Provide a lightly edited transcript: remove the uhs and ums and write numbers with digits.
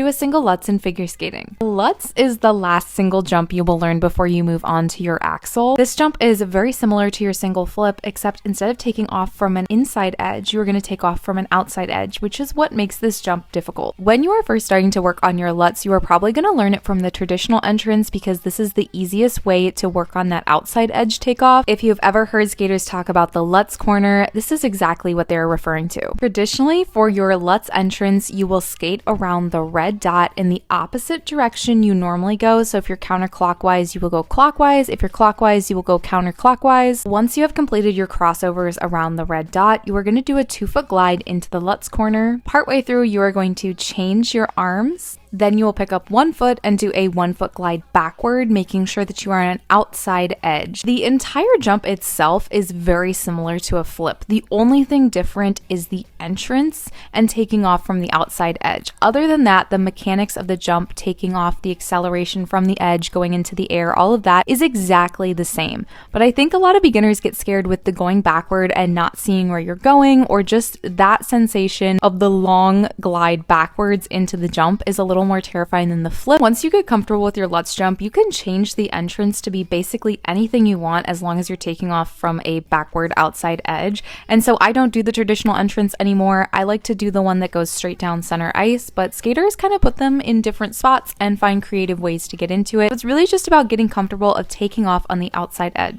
Do a single lutz in figure skating. Lutz is the last single jump you will learn before you move on to your axel. This jump is very similar to your single flip, except instead of taking off from an inside edge, you are going to take off from an outside edge, which is what makes this jump difficult. When you are first starting to work on your lutz, you are probably going to learn it from the traditional entrance because this is the easiest way to work on that outside edge takeoff. If you've ever heard skaters talk about the lutz corner, this is exactly what they're referring to. Traditionally, for your lutz entrance, you will skate around the red dot in the opposite direction you normally go. So if you're counterclockwise, you will go clockwise. If you're clockwise, you will go counterclockwise. Once you have completed your crossovers around the red dot, you are going to do a 2-foot glide into the lutz corner. Partway through, you are going to change your arms. Then you will pick up 1 foot and do a 1-foot glide backward, making sure that you are on an outside edge. The entire jump itself is very similar to a flip. The only thing different is the entrance and taking off from the outside edge. Other than that, the mechanics of the jump, taking off, the acceleration from the edge, going into the air, all of that is exactly the same. But I think a lot of beginners get scared with the going backward and not seeing where you're going, or just that sensation of the long glide backwards into the jump is a little more terrifying than the flip. Once you get comfortable with your lutz jump, you can change the entrance to be basically anything you want as long as you're taking off from a backward outside edge. And so I don't do the traditional entrance anymore. I like to do the one that goes straight down center ice, but skaters kind of put them in different spots and find creative ways to get into it. It's really just about getting comfortable of taking off on the outside edge.